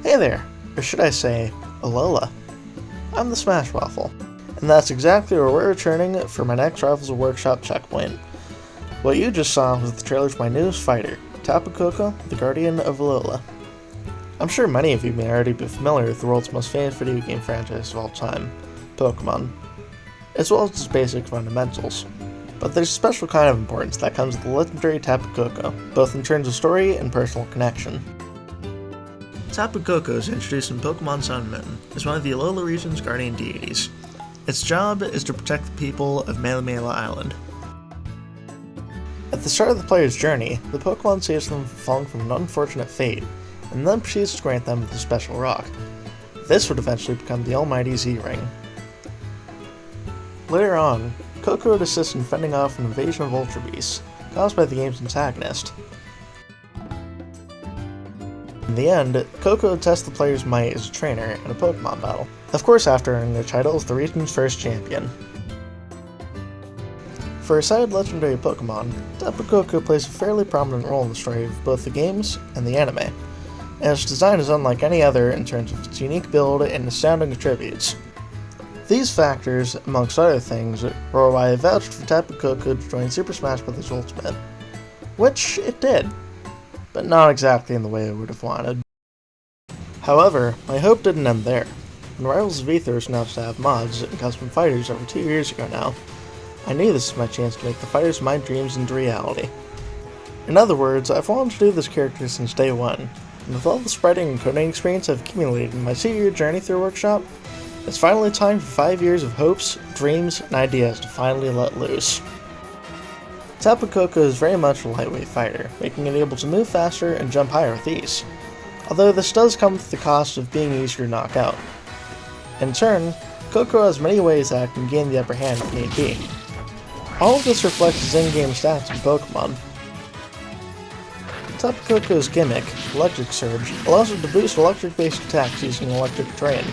Hey there, or should I say, Alola. I'm TheSmashWaffle, and that's exactly where we're returning for my next Rivals of Workshop checkpoint. What you just saw was the trailer for my newest fighter, Tapu Koko, the Guardian of Alola. I'm sure many of you may already be familiar with the world's most famous video game franchise of all time, Pokemon, as well as its basic fundamentals. But there's a special kind of importance that comes with the legendary Tapu Koko, both in terms of story and personal connection. Tapu Koko is introduced in Pokemon Sun and Moon as one of the Alola region's guardian deities. Its job is to protect the people of Melemela Island. At the start of the player's journey, the Pokemon saves them from falling from an unfortunate fate, and then proceeds to grant them with a special rock. This would eventually become the almighty Z-Ring. Later on, Koko would assist in fending off an invasion of Ultra Beasts, caused by the game's antagonist. In the end, Koko would test the player's might as a trainer in a Pokemon battle, of course after earning the title as the region's first champion. For a side legendary Pokemon, Tapu Koko plays a fairly prominent role in the story of both the games and the anime, and its design is unlike any other in terms of its unique build and astounding attributes. These factors, amongst other things, were why I vouched for Tapu Koko to join Super Smash Bros. Ultimate, which it did, but not exactly in the way I would have wanted. However, my hope didn't end there. When Rivals of Aether was announced to have mods and custom fighters over 2 years ago now, I knew this was my chance to make the fighters of my dreams into reality. In other words, I've wanted to do this character since day one, and with all the spreading and coding experience I've accumulated in my 2-year journey through Workshop, it's finally time for 5 years of hopes, dreams, and ideas to finally let loose. Tapu Koko is very much a lightweight fighter, making it able to move faster and jump higher with ease, although this does come with the cost of being easier to knock out. In turn, Koko has many ways that it can gain the upper hand if need be. All of this reflects his in-game stats in Pokemon. Tapu Koko's gimmick, Electric Surge, allows him to boost electric-based attacks using Electric Terrain,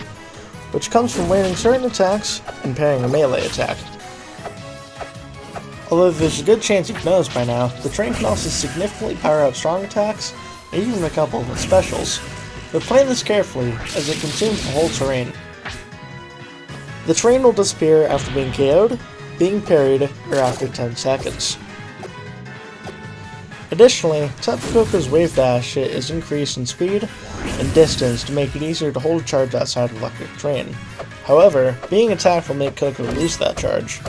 which comes from landing certain attacks and pairing a melee attack. Although there's a good chance you've noticed by now, the terrain can also significantly power up strong attacks, and even a couple of its specials, but play this carefully as it consumes the whole terrain. The terrain will disappear after being KO'd, being parried, or after 10 seconds. Additionally, Tapu Koko's Wave Dash is increased in speed and distance to make it easier to hold a charge outside of electric terrain. However, being attacked will make Koko lose that charge.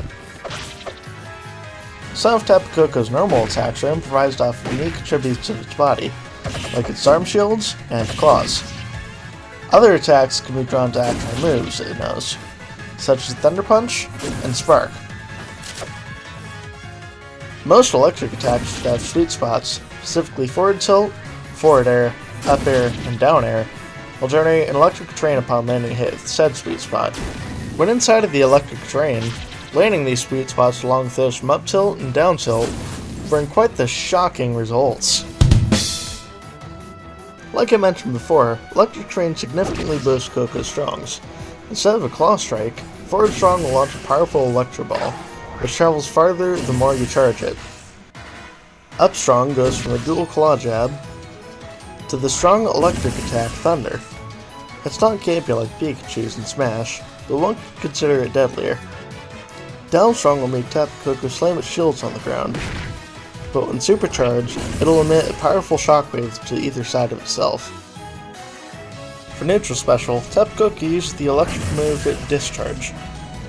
Some of Tapu Koko's normal attacks are improvised off of unique attributes of its body, like its arm shields and claws. Other attacks can be drawn to actual moves it knows, such as Thunder Punch and Spark. Most electric attacks have sweet spots, specifically forward tilt, forward air, up air, and down air, will generate an electric terrain upon landing a hit with said sweet spot. When inside of the electric terrain, landing these sweet spots along with those from up tilt and down tilt bring quite the shocking results. Like I mentioned before, electric terrain significantly boosts Koko's strongs. Instead of a claw strike, forward strong will launch a powerful electro ball, which travels farther the more you charge it. Up strong goes from a dual claw jab to the strong electric attack Thunder. It's not campy like Pikachu's in Smash, but one could consider it deadlier. Down strong will make Tapu Koko slam its shields on the ground, but when supercharged, it'll emit a powerful shockwave to either side of itself. For neutral special, Tapu Koko uses the electric move Discharge,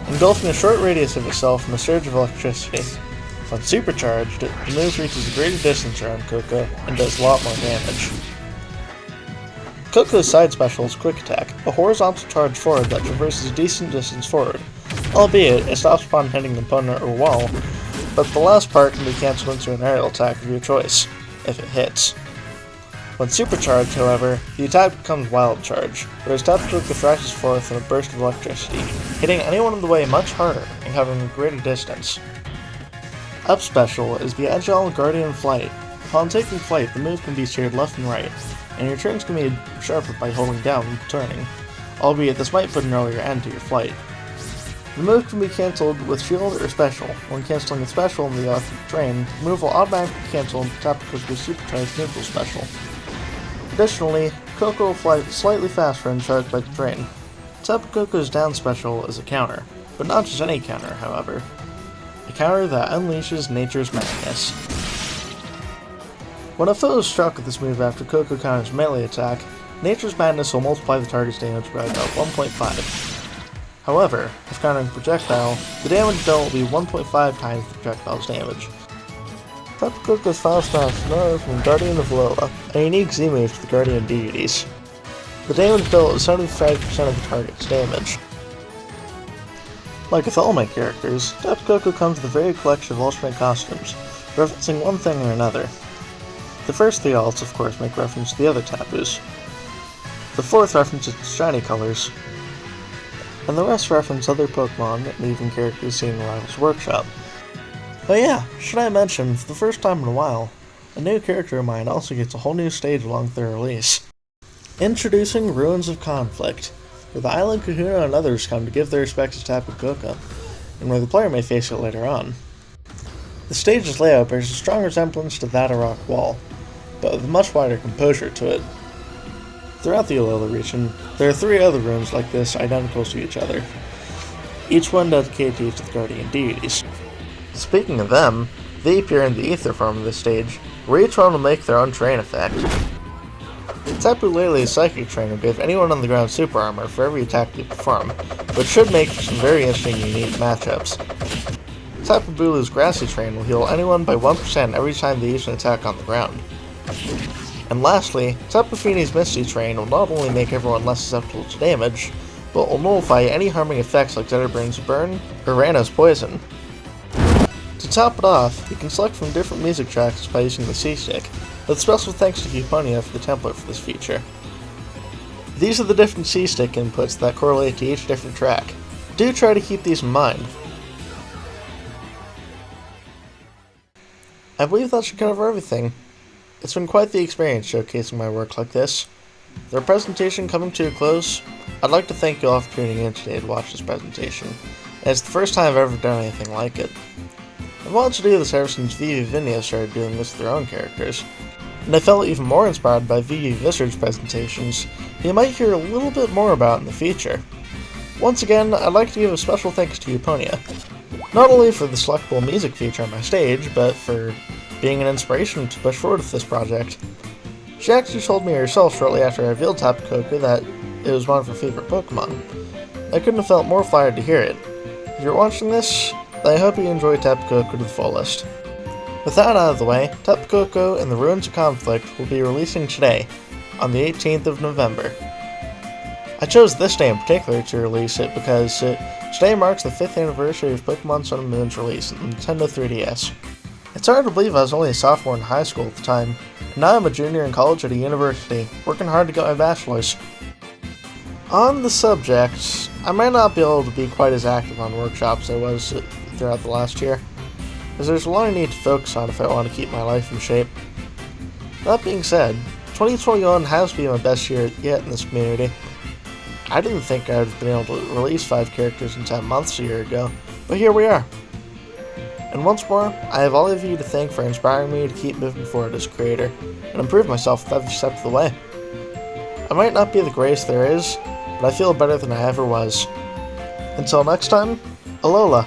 engulfing a short radius of itself in a surge of electricity. When supercharged, the move reaches a greater distance around Koko and does a lot more damage. Koko's side special is Quick Attack, a horizontal charge forward that traverses a decent distance forward, albeit it stops upon hitting an opponent or wall, but the last part can be cancelled into an aerial attack of your choice, if it hits. When supercharged, however, the attack becomes Wild Charge, whereas Tapu Koko thrashes forth in a burst of electricity, hitting anyone in the way much harder and covering a greater distance. Up special is the Agile Guardian Flight. Upon taking flight, the move can be steered left and right, and your turns can be sharper by holding down when turning, albeit this might put an earlier end to your flight. The move can be cancelled with Shield or Special. When cancelling a Special in the electric terrain, the move will automatically cancel Tapu Koko's Supercharged Neutral Special. Additionally, Koko will fly slightly faster and charged by the terrain. Tapu Koko's down special is a counter, but not just any counter, however. A counter that unleashes nature's madness. When a foe is struck with this move after Koko counters melee attack, nature's madness will multiply the target's damage by about 1.5. However, if countering projectile, the damage dealt will be 1.5 times the projectile's damage. Tapu Koko's final smash is another from Guardian of Lola, a unique Z move to the Guardian deities. The damage dealt is 75% of the target's damage. Like with all my characters, Tapu Koko comes with a varied collection of alternate costumes, referencing one thing or another. The first three alts, of course, make reference to the other Tapus. The fourth references its shiny colors, and the rest reference other Pokemon and even characters seen in Rivals Workshop. Oh yeah, should I mention, for the first time in a while, a new character of mine also gets a whole new stage along with their release. Introducing Ruins of Conflict, where the Island Kahuna and others come to give their respects to Tapu Koko, and where the player may face it later on. The stage's layout bears a strong resemblance to that of Rock Wall, but with a much wider composure to it. Throughout the Alola region, there are 3 other rooms like this identical to each other, each one dedicated to each of the Guardian deities. Speaking of them, they appear in the Aether form of this stage, where each one will make their own terrain effect. Tapu Lele's Psychic Train will give anyone on the ground super armor for every attack they perform, which should make for some very interesting and unique matchups. Tapu Bulu's Grassy Train will heal anyone by 1% every time they use an attack on the ground. And lastly, Tapu Fini's Misty Train will not only make everyone less susceptible to damage, but will nullify any harming effects like Zedderburn's Burn or Rana's Poison. To top it off, you can select from different music tracks by using the C-Stick, with special thanks to Cuponia for the template for this feature. These are the different C-Stick inputs that correlate to each different track. Do try to keep these in mind. I believe that should cover everything. It's been quite the experience showcasing my work like this. With our presentation coming to a close, I'd like to thank you all for tuning in today to watch this presentation, and it's the first time I've ever done anything like it. I've wanted to do this ever since Vivi Vinia started doing this with their own characters, and I felt even more inspired by Vivi Vizard's presentations you might hear a little bit more about in the future. Once again, I'd like to give a special thanks to Cuponia, not only for the selectable music feature on my stage, but for being an inspiration to push forward with this project. She actually told me herself shortly after I revealed Tapu Koko that it was one of her favorite Pokemon. I couldn't have felt more flattered to hear it. If you're watching this, I hope you enjoy Tapu Koko to the fullest. With that out of the way, Tapu Koko and the Ruins of Conflict will be releasing today, on the 18th of November. I chose this day in particular to release it because today marks the 5th anniversary of Pokemon Sun and Moon's release on the Nintendo 3DS. It's hard to believe I was only a sophomore in high school at the time, and now I'm a junior in college at a university, working hard to get my bachelor's. On the subject, I might not be able to be quite as active on workshops as I was throughout the last year, as there's a lot I need to focus on if I want to keep my life in shape. That being said, 2021 has been my best year yet in this community. I didn't think I would have been able to release 5 characters in 10 months a year ago, but here we are. And once more, I have all of you to thank for inspiring me to keep moving forward as a creator, and improve myself with every step of the way. I might not be the greatest there is, but I feel better than I ever was. Until next time, Alola!